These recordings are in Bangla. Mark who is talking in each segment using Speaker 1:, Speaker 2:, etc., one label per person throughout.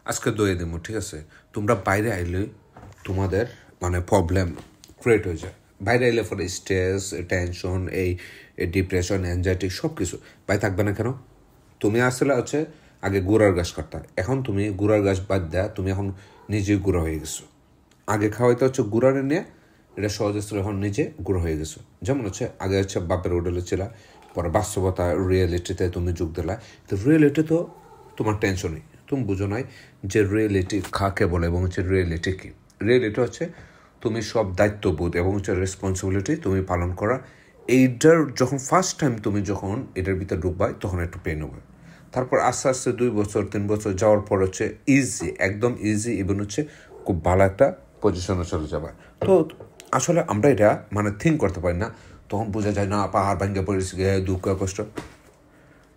Speaker 1: আজকে দইয়ে দেবো, ঠিক আছে? তোমরা বাইরে আইলে তোমাদের মানে প্রবলেম ক্রিয়েট হয়ে যায়। বাইরে আইলে পরে স্ট্রেস, টেনশন, এই ডিপ্রেশন, অ্যাংজাইটি সব কিছু বাইরে থাকবে না কেন? তুমি আসলে হচ্ছে আগে গুড়ার গাছ কাটতা, এখন তুমি গুড়ার গাছ বাদ দেয়া তুমি এখন নিজেই গুঁড়া হয়ে গেছো। আগে খাওয়াইতে হচ্ছে গুড়ারে নিয়ে, এটা সহজ ছিল, এখন নিজে গুঁড়ো হয়ে গেছো। যেমন হচ্ছে আগে হচ্ছে বাপের হোটেলে ছিল, পরে বাস্তবতা রিয়েলিটিতে তুমি যোগ দিলা। তো রিয়েলিটি তো তোমার টেনশনই, তুমি বুঝো নাই যে রিয়েলিটি কাকে বলে এবং হচ্ছে রিয়েলিটি কী। রিয়েলিটি হচ্ছে তুমি সব দায়িত্ববোধ এবং হচ্ছে রেসপন্সিবিলিটি তুমি পালন করা। এইটার যখন ফার্স্ট টাইম তুমি যখন এটার ভিতরে ঢুকবাই তখন একটু পেন হবে। তারপর আস্তে আস্তে 2 বছর 3 বছর যাওয়ার পর হচ্ছে ইজি, একদম ইজি, ইভেন হচ্ছে খুব ভালো একটা পজিশনে চলে যাবে। তো আসলে আমরা এটা মানে থিঙ্ক করতে পারি না, তখন বোঝা যায় না পাহাড় ভাঙ্গে পড়েছে গিয়ে দুঃখ কষ্ট।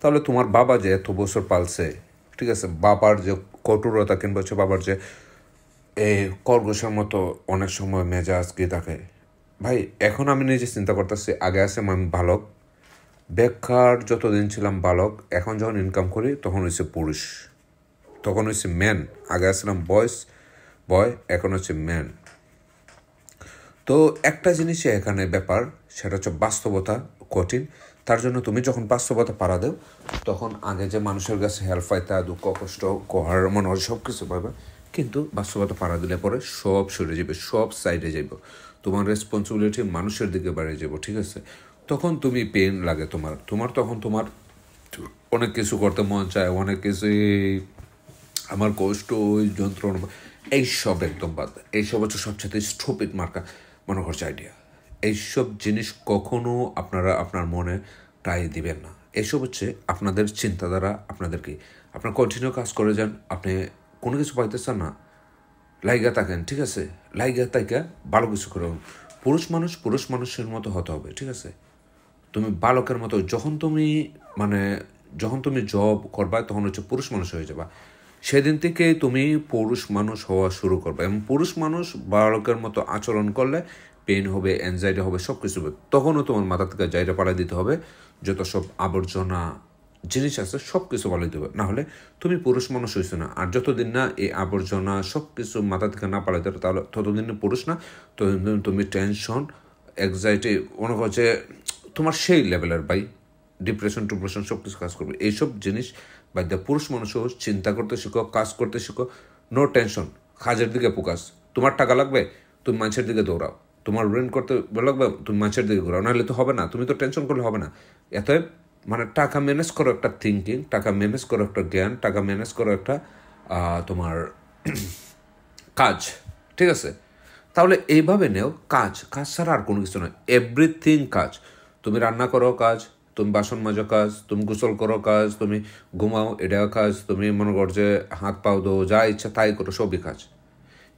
Speaker 1: তাহলে তোমার বাবা যে এত বছর পালছে, ঠিক আছে, বাবার যে কঠোরতা কিংবা হচ্ছে বাবার যে এই খরগোশের মতো অনেক সময় মেজাজ কি থাকে ভাই। এখন আমি নিজে চিন্তা করতেছি, আগে আছে আমি বালক, বেকার যতদিন ছিলাম বালক, এখন যখন ইনকাম করি তখন হচ্ছে পুরুষ, তখন হচ্ছে ম্যান। আগে আসলাম বয়, এখন হচ্ছে ম্যান। তো একটা জিনিসই এখানে ব্যাপার, সেটা হচ্ছে বাস্তবতা কঠিন। তার জন্য তুমি যখন বাস্তবতা পাড়া দেও তখন আগে যে মানুষের কাছে হেল্প পাইতা, দুঃখ কষ্ট কহার মনে হয় সব কিছু পাবে, কিন্তু বাস্তবতা পাড়া দিলে পরে সব সরে যাবে, সব সাইডে যাইব, তোমার রেসপন্সিবিলিটি মানুষের দিকে বাড়িয়ে যাব, ঠিক আছে? তখন তুমি পেন লাগে তোমার তখন তোমার অনেক কিছু করতে মন চায়, অনেক কিছু আমার কষ্ট, ওই যন্ত্রণা, এইসব একদম বাদ। এইসব হচ্ছে সবচেয়ে স্টুপিড মার্কা মনে করছে আইডিয়া। এইসব জিনিস কখনো আপনারা আপনার মনে টাই দিবেন না। এইসব হচ্ছে আপনাদের চিন্তাধারা, আপনাদেরকে আপনার কন্টিনিউ কাজ করে যান। আপনি কোনো কিছু পাইতেছেন না, লাইগা থাকেন, ঠিক আছে? লাইগা তাইকা ভালো কিছু করে। পুরুষ মানুষের মতো হতে হবে, ঠিক আছে? তুমি বালকের মতো যখন তুমি জব করবা তখন হচ্ছে পুরুষ মানুষ হয়ে যাবা। সেদিন থেকে তুমি পুরুষ মানুষ হওয়া শুরু করবে, এবং পুরুষ মানুষ বালকের মতো আচরণ করলে পেন হবে, অ্যাংজাইটি হবে, সব কিছু হবে। তখনও তোমার মাথা থেকে জায়গা পালাই দিতে হবে, যত সব আবর্জনা জিনিস আছে সব কিছু পালাই দিতে হবে, নাহলে তুমি পুরুষ মানুষ হয়েছো না। আর যতদিন না এই আবর্জনা সব কিছু মাথা থেকে না পালাইতে হবে, তাহলে ততদিন পুরুষ না, ততদিন তুমি টেনশন, অ্যাংজাইটি মনে করছে তোমার সেই লেভেলের ভাই, ডিপ্রেশন সব কিছু কাজ করবে। এইসব জিনিস বাদ দিয়ে পুরুষ মানুষও চিন্তা করতে শিখো, কাজ করতে শিখো, নো টেনশন, কাজের দিকে ফোকাস। তোমার টাকা লাগবে, তুমি মানুষের দিকে দৌড়াও। তোমার ঋণ করতে লাগবে, তুমি মানুষের দিকে ঘোরাও, নাহলে তো হবে না। তুমি তো টেনশন করলে হবে না। এত মানে টাকা ম্যানেজ করো একটা থিঙ্কিং, টাকা ম্যানেজ করো একটা জ্ঞান, টাকা ম্যানেজ করো একটা তোমার কাজ, ঠিক আছে? তাহলে এইভাবে নেও, কাজ ছাড়া আর কোনো কিছু নয়, এভরিথিং কাজ। তুমি রান্না করো কাজ, তুমি বাসন মাজো কাজ, তুমি গোসল করো কাজ, তুমি ঘুমাও এটাও কাজ, তুমি মনে করো যে হাত পাও দো, যা ইচ্ছা তাই করো, সবই কাজ।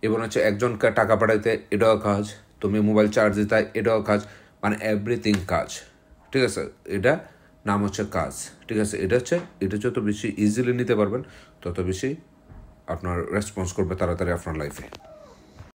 Speaker 1: এবং হচ্ছে একজনকে টাকা পাঠাইতে এটাও কাজ, তুমি মোবাইল চার্জ দিতে এটাও কাজ, মানে এভরিথিং কাজ, ঠিক আছে? এটা নাম হচ্ছে কাজ, ঠিক আছে? এটা যত বেশি ইজিলি নিতে পারবেন তত বেশি আপনার রেসপন্স করবে তাড়াতাড়ি আপনার লাইফে।